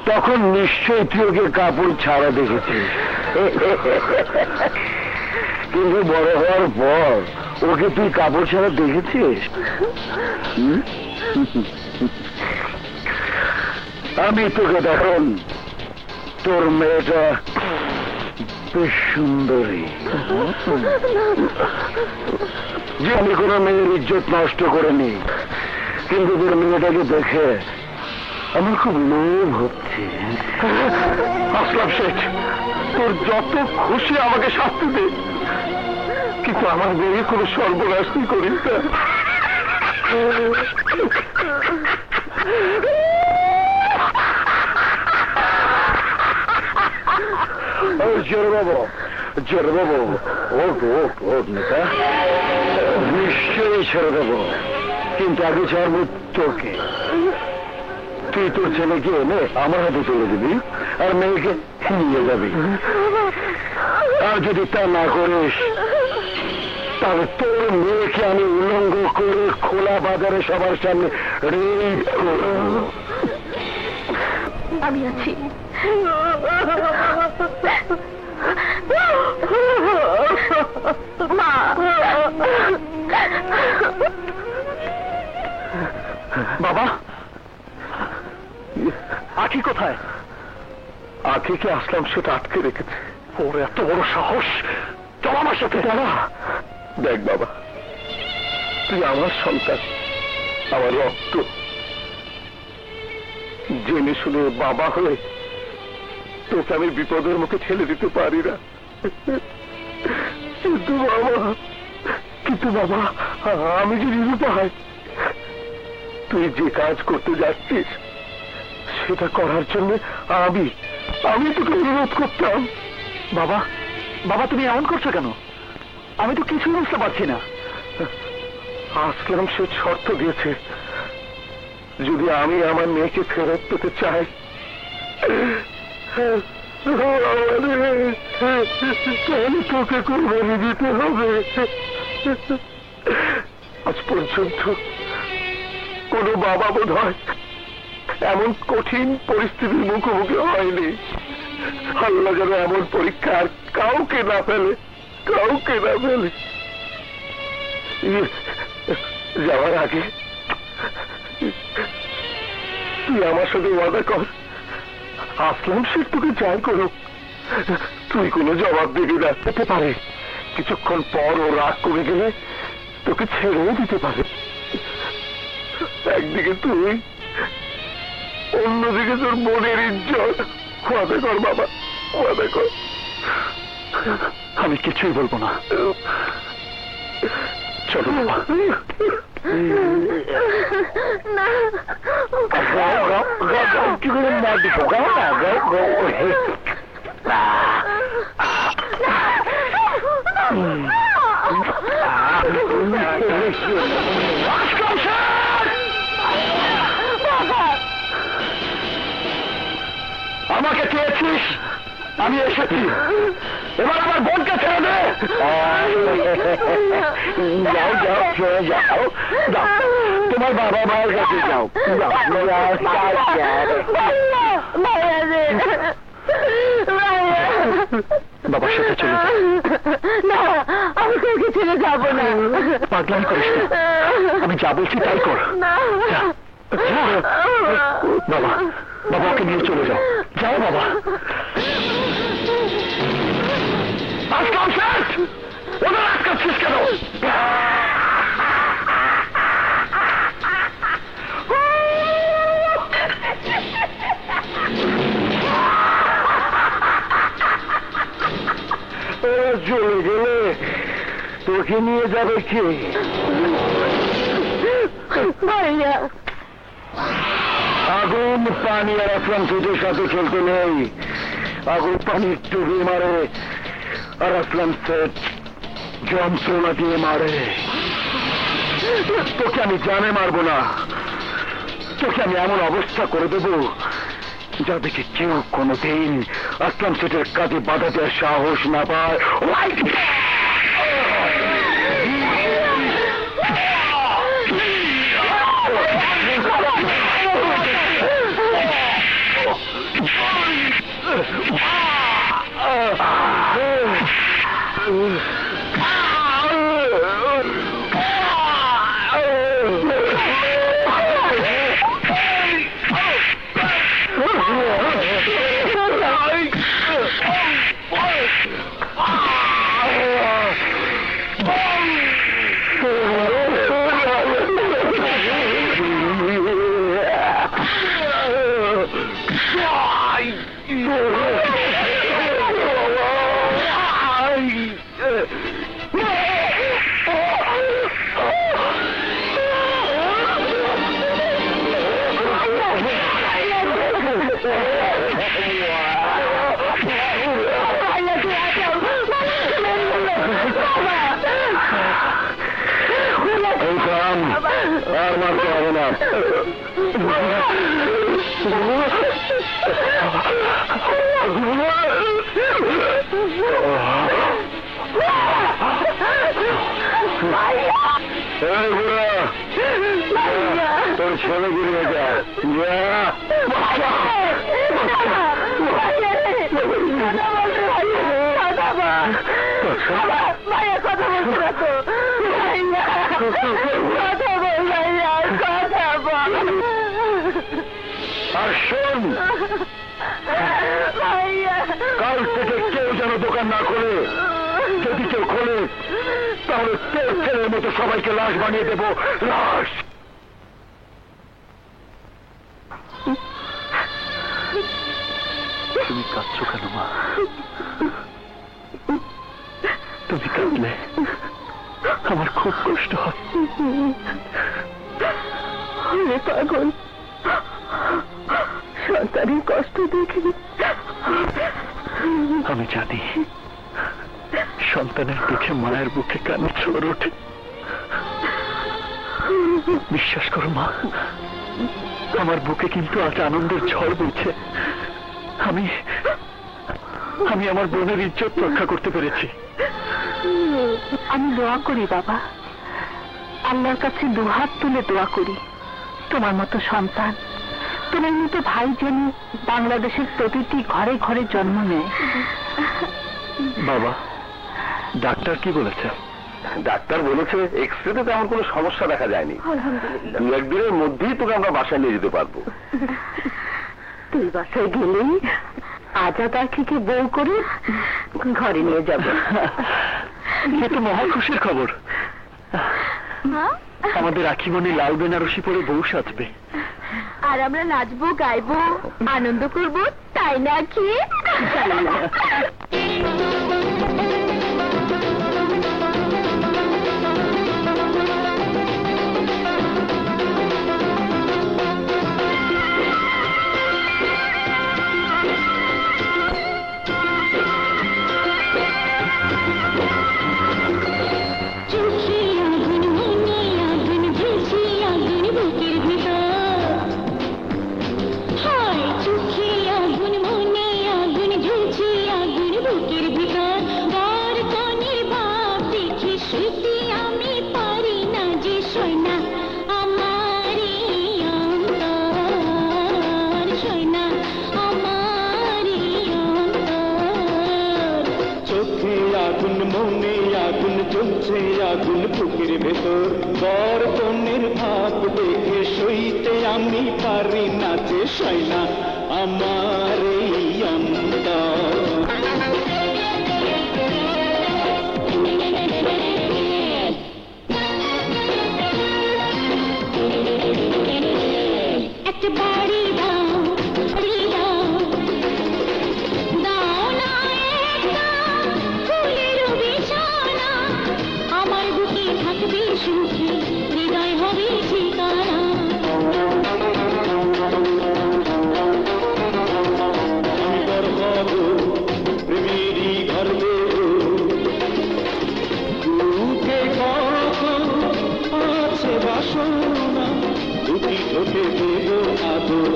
তখন নিশ্চয়ই তুই ওকে কাপড় ছাড়া দেখেছিস, কিন্তু বড় হওয়ার পর ওকে তুই কাপড় ছাড়া দেখেছিস? আমি তোকে দেখুন, তোর মেয়েটা বেশ সুন্দরী। যে আমি কোনো মেয়ের ইজ্জত নষ্ট করিনি, কিন্তু তোর মেয়েটাকে দেখে আমার খুব লোভ হচ্ছে। আসলাম শেখ, তোর যত খুশি আমাকে শাস্তি দে, কিন্তু আমার মেয়ে কোনো সর্বনাশ করিস না। জোর বাবু, ওট নেতা, নিশ্চয়ই ছেড়ে দেবো, কিন্তু আগে ছাড়বো তোকে। তুই তোর ছেলেকে এনে আমার হাতে তুলে দিবি আর মেয়েকে নিয়ে যাবি। আর যদি তা না করিস তাহলে তোর মেয়েকে আমি উল্লঙ্ঘ করে খোলা বাজারে সবার সামনে রেড করব। আমি আছি। মা, বাবা, আখি কোথায়? আখিকে আসলাম সেটা আটকে রেখেছে। ওর এত বড় সাহস! চল আমার সাথে। বাবা দেখ, বাবা তুই আমার সন্তান, আমার রক্ত। জেনে শুনে বাবা হয়ে তোকে আমি বিপদের মুখে ঠেলে দিতে পারি না, কিন্তু বাবা আমি যদি নিরুপায়, তুই যে কাজ করতে যাচ্ছিস সেটা করার জন্য আমি তোকে অনুরোধ করতাম। বাবা, বাবা তুমি এমন করছো কেন? আমি তো কিছুই বুঝতে পারছি না। আসলাম সে শর্ত দিয়েছে, যদি আমি আমার মেয়েকে ফেরত পেতে চাই তাহলে তোকে কোরবানি দিতে হবে। আজ পর্যন্ত কোনো বাবা বোধ হয় এমন কঠিন পরিস্থিতির মুখোমুখি হয়নি। আল্লাহ যেন এমন পরীক্ষা আর কাউকে না ফেলে। যাওয়ার আগে তুই আমার সাথে ওয়াদা কর, আসলাম শেখ তোকে যাই করুক তুই কোনো জবাব দিবি না। হতে পারে কিছুক্ষণ পর ও রাগ করে গেলে তোকে ছেড়েও দিতে পারে। একদিকে তুই, অন্যদিকে তোর মনের ইজ্জত। ওয়াদা কর বাবা, ওয়াদা কর। আমি কিছুই বলবো না। চলো বাবা। কি করে না দিব? আমাকে চেয়েছিস, আমি এসেছি, এবার আমার বোনকে ছেড়ে দে। যাও যাও, চলে যাও, তোমার বাবা মায়ের কাছে যাও। বাবার সাথে চলে যাও। না, আমি তোকে ছেড়ে যাবো না। পাগলামি করিস না, আমি যা বলছি তাই কর। বাবা, বাবা ওকে নিয়ে চলে যাও। যাও বাবা। আসলাম শেখ, ওদের আটকাচ্ছিস কেন? চলে গেলে তোকে নিয়ে যাবে কে? ভাইয়া, আগুন পানি আর আসলাম তোদের সাথে খেলতে নেই। আগুন পানি ডুবে মারে আর আসলাম সেট যন্ত্রণা দিয়ে মারে। তোকে আমি জানে মারবো না, তোকে আমি এমন অবস্থা করে দেবো যাদেরকে কেউ কোনোদিন আসলাম সেটের কাজে বাধা দেওয়ার সাহস না পায়। আর মারতে হবে না। তোর ছেলে গিয়ে যা আর শোন, কাল থেকে কেউ যেন দোকান না খোলে। যদি কেউ খোলে তাহলে তোর ছেলের মতো সবাইকে লাশ বানিয়ে দেবো। লাশ। তুমি কাঁদছো কেন মা? তুমি কাঁদলে আমার খুব কষ্ট হয়। পাগল, সন্তানের কষ্ট দেখে আমি জানি সন্তানের দেখে মায়ের বুকে কানে ঝড় ওঠে। বিশ্বাস করো মা, আমার বুকে কিন্তু আজ আনন্দের ঝড় বইছে। আমি আমার বোনের ইজ্জত রক্ষা করতে পেরেছি। আমি দোয়া করি বাবা, আল্লাহর কাছে দুহাত তুলে দোয়া করি তোমার মতো সন্তান, তোমার মতো ভাই যেন বাংলাদেশের প্রতিটি ঘরে ঘরে জন্ম নেয়। বাবা, ডাক্তার কি বলেছে? ডাক্তার বলেছে এক্সরেতে তেমন কোনো সমস্যা দেখা যায়নি। দু একদিনের মধ্যেই তোকে আমরা বাসায় নিয়ে যেতে পারবো। তুই বাসায় গেলেই আজাদ আখিকে বউ করে ঘরে নিয়ে যাব। এ তো মহা খুশির খবর। আমাদের আখিমণি লাল বেনারসি পরে বউ সাজবে, আর আমরা নাচবো, গাইবো, আনন্দ করবো, তাই না কি? আগুন বুকের ভেতর বর কনের ভাব দেখে সইতে আমি পারি না যে সয়না আমার এই অন্তর। একটা বাড়ি দাও, বাড়ি দাও, দাও না একটা ফুলের বিছানা, আমার বুকে থাকবে সুখে, হৃদয় হবে ঠিকানা। প্রেমেরই ঘর দেব, বুকে কত আছে বাসনা, দুটি ঠোঁটে দেব আদর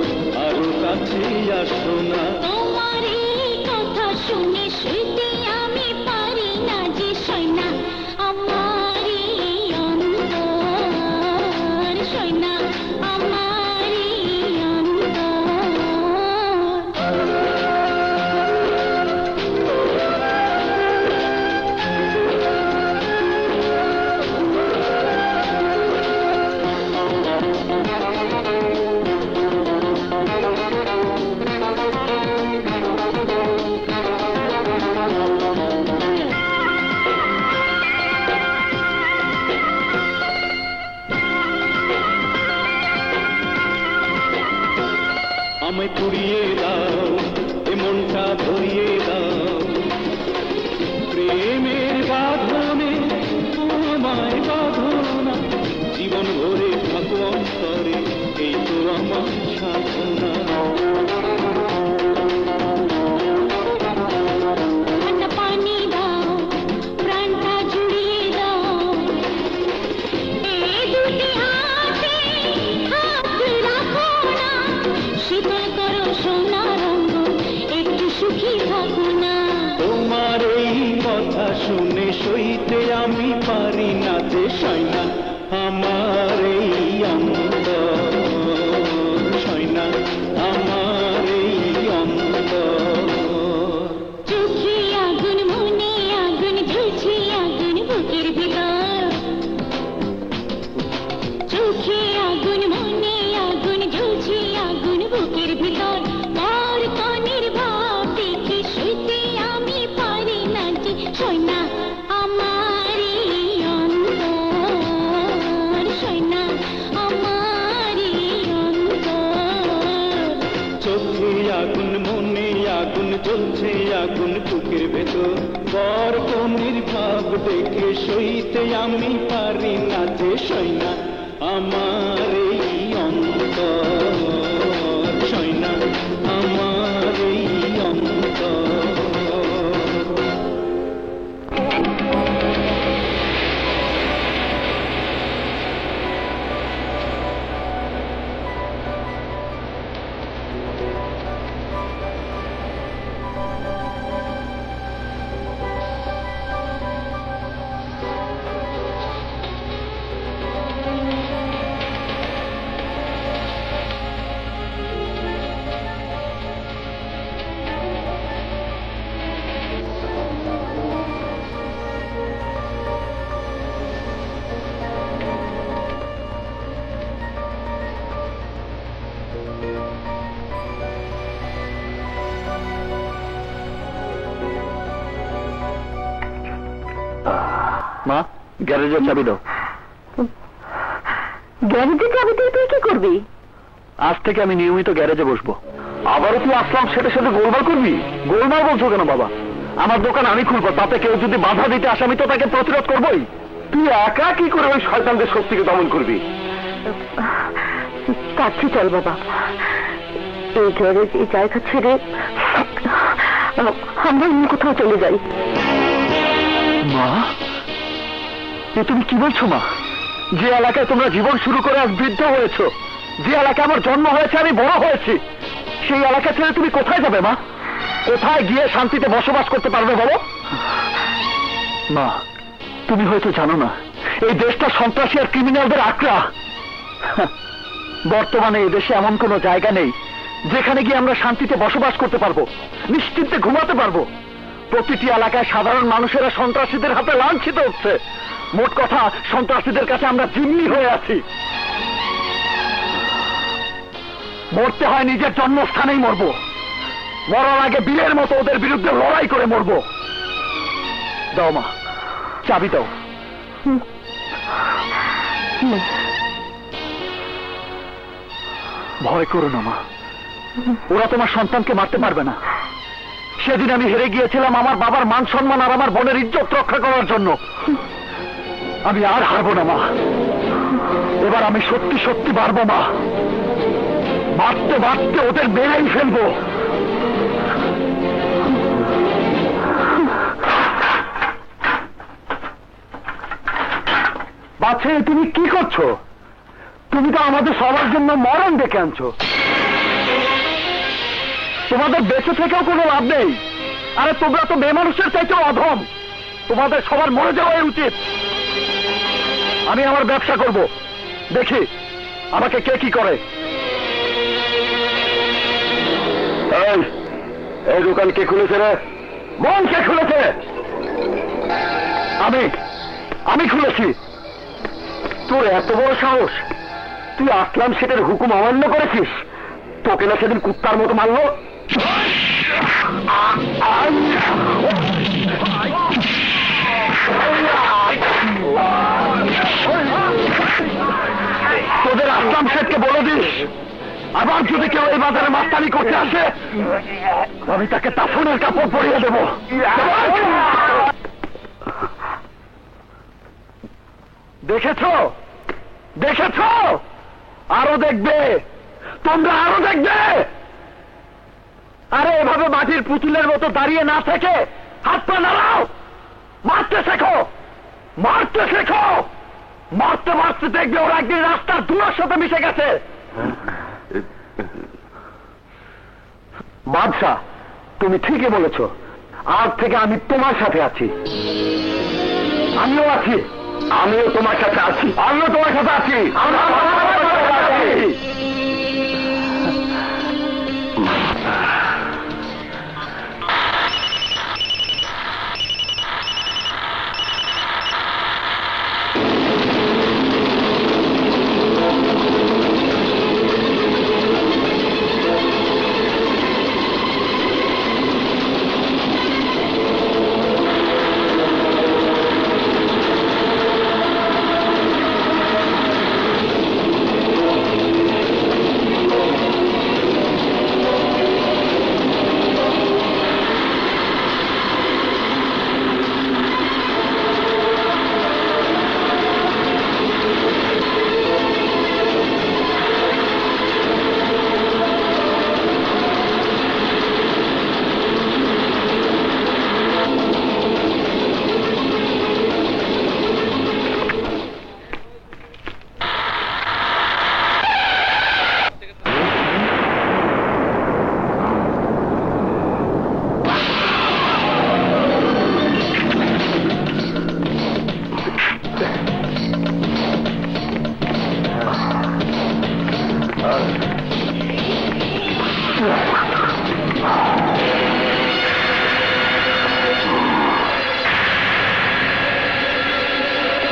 আরো কাছে আসো না। তোমার এই কথা শুনে শুইতে আমি পারি না যে সৈনা আমার এই অন্তর, সৈনা আমার এই অন্তর। আমায় কুড়িয়ে দাও, এ মনটা ধরিয়ে দাও, প্রেমের বাঁধনে আমায় বাঁধো না, জীবন ভরে থাকো অন্তরে, এই তো আমার সাধনা। ঠান্ডা পানি দাও, প্রাণটা জুড়িয়ে দাও, এই দুটি হাতে হাত রাখো না, শীতল করো সোনা রঙ, একটু সুখী থাকো না। তোমার এই কথা শুনে সইতে আমি পারি না যে সৈনা আমার এই অন্তর, সৈনা আমার এই অন্তর। চোখে আগুন মনে আগুন ঝুলছে আগুন বুকের ভিতর, চোখে আগুন মনে আগুন ঝুলছে আগুন বুকের ভিতর। পর কনের ভাব দেখে শুইতে আমি পারি না যে সৈনা আমার এই অন্তর, সৈনা আমার এই অন্তর। চোখে আগুন মনে আগুন জ্বলছে আগুন বুকের ভেতর, বর কনের ভাব দেখে সইতে আমি পারি না যে সৈনা আমার এই অন্তর, সৈনা আমার এই অন্তর। মা, গ্যারেজের চাবি দাও। গ্যারেজে চাবি দিয়ে তুই কি করবি? আজ থেকে আমি নিয়মিত গ্যারেজে বসবো। আবারও তুই আসলাম সেটা সাথে গোলমাল করবি? গোলমাল বলছো কেন বাবা? আমার দোকান আমি খুলবো, তাতে কেউ যদি বাধা দিতে আসে আমি তো তাকে প্রতিরোধ করবোই। তুই একা কি করে ওই শয়তানদের শক্তিকে দমন করবি? কাছে চল বাবা, এই গ্যারেজ এই জায়গা ছেড়ে আমরা অন্য কোথাও চলে যাই। মা, এ তুমি কি বলছো মা? যে এলাকায় তোমরা জীবন শুরু করে আজ বৃদ্ধ হয়েছো, যে এলাকায় আমার জন্ম হয়েছে, আমি বড় হয়েছি, সেই এলাকা ছেড়ে তুমি কোথায় যাবে মা? কোথায় গিয়ে শান্তিতে বসবাস করতে পারবে বলো? মা, তুমি হয়তো জানো না, এই দেশটা সন্ত্রাসী আর ক্রিমিনালদের আঁকড়া। বর্তমানে এই দেশে এমন কোনো জায়গা নেই যেখানে গিয়ে আমরা শান্তিতে বসবাস করতে পারবো, নিশ্চিন্তে ঘুমাতে পারবো। প্রতিটি এলাকায় সাধারণ মানুষেরা সন্ত্রাসীদের হাতে লাঞ্ছিত হচ্ছে। মোট কথা, সন্ত্রাসীদের কাছে আমরা জিম্মি হয়ে আছি। মরতে হয় নিজের জন্মস্থানেই মরবো, মরার আগে বীরের মতো ওদের বিরুদ্ধে লড়াই করে মরবো। দাও মা, চাবি দাও। ভয় করো না মা, ওরা তোমার সন্তানকে মারতে পারবে না। সেদিন আমি হেরে গিয়েছিলাম আমার বাবার মান সম্মান আর আমার বোনের ইজ্জত রক্ষা করার জন্য। আমি আর হারবো না মা, এবার আমি সত্যি সত্যি পারবো মা। মারতে মারতে ওদের মেরেই ফেলবো। বাচ্চা, তুমি কি করছো? তুমি তো আমাদের সবার জন্য মরণ ডেকে আনছো। তোমাদের বেঁচে থেকেও কোনো লাভ নেই। আরে তোমরা তো মেয়ে মানুষের চাইতেও অধম। তোমাদের সবার মরে যাওয়াই উচিত। আমি আমার ব্যবসা করব, দেখি আমাকে কে কি করে। এই দোকান কে খুলেছে রে? বল, কে খুলেছে? আমি খুলেছি। তোর এত বড় সাহস, তুই আসলাম সেটার হুকুম অমান্য করেছিস? তোকে না সেদিন কুত্তার মতো মারলো? তোদের আসলাম শেঠকে বলে দিস, আবার যদি কেউ এই বাজারে মাস্তানি করতে আসে, আমি তাকে তাফনের কাপড় পরিয়ে দেব। দেখেছ? আরো দেখবে, তোমরা আরো দেখবে। আরে এভাবে মাটির পুতুলের মতো দাঁড়িয়ে না থেকে হাত পা নাড়াও, মারতে শেখো। মারতে মারতে দেখবে ওরা একদিন রাস্তার ধুলোর সাথে মিশে গেছে। বাদশা, তুমি ঠিকই বলেছ। আজ থেকে আমি তোমার সাথে আছি। আমিও তোমার সাথে আছি।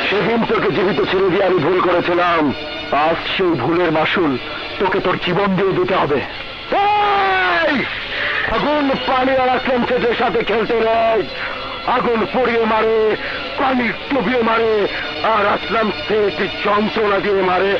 সেদিন তোকে জীবিত ছেড়ে দিয়ে আমি ভুল করেছিলাম। আজ সেই ভুলের মাসুল তোকে তোর জীবন দিয়ে দিতে হবে। আগুন পানি আর সেন্সেটের সাথে খেলতে নেই। আগুন পড়িয়ে মারে, পানি ডুবিয়ে মারে, আর আসলাম সেট যন্ত্রণা দিয়ে মারে।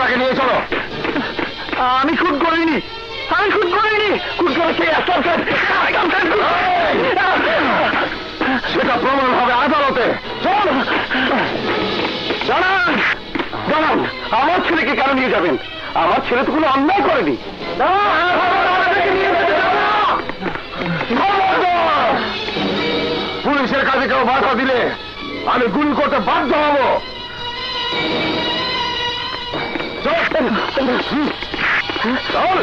তাকে নিয়ে চলো। আমি খুন করিনি, আমি খুন করিনি। খুন করেছে সেটা প্রমাণ হবে আদালতে। চলো জানান, জানান আমার ছেলেকে কেন নিয়ে যাবেন? আমার ছেলে তো কোনো অন্যায় করেনি। পুলিশের কাছে কেউ বাধা দিলে আমি গুলি করতে বাধ্য হব। চল।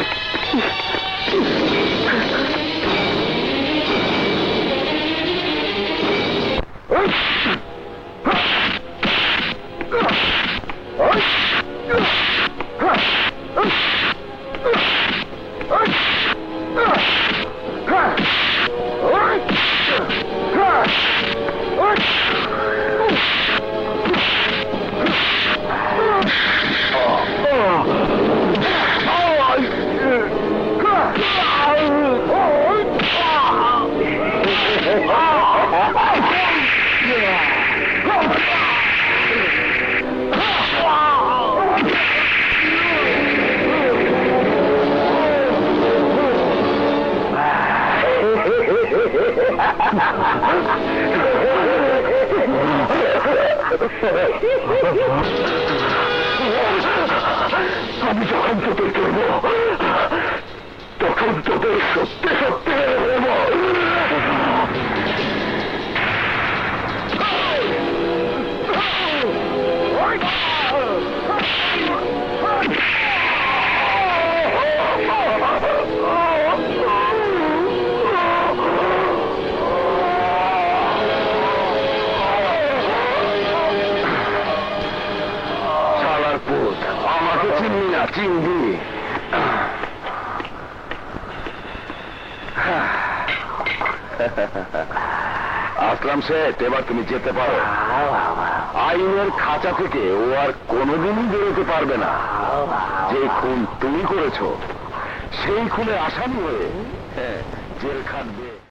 আমি যখন তোদের করবো তখন তোদের সত্যি সত্যি আমাকে চিনবি না, চিনবি। আসলাম শেঠ, এবার তুমি যেতে পারো। আইনের খাঁচা থেকে ও আর কোনোদিনই বেরোতে পারবে না। যে খুন তুমি করেছো সেই খুনে আসামি হয়ে জেল খাটবে।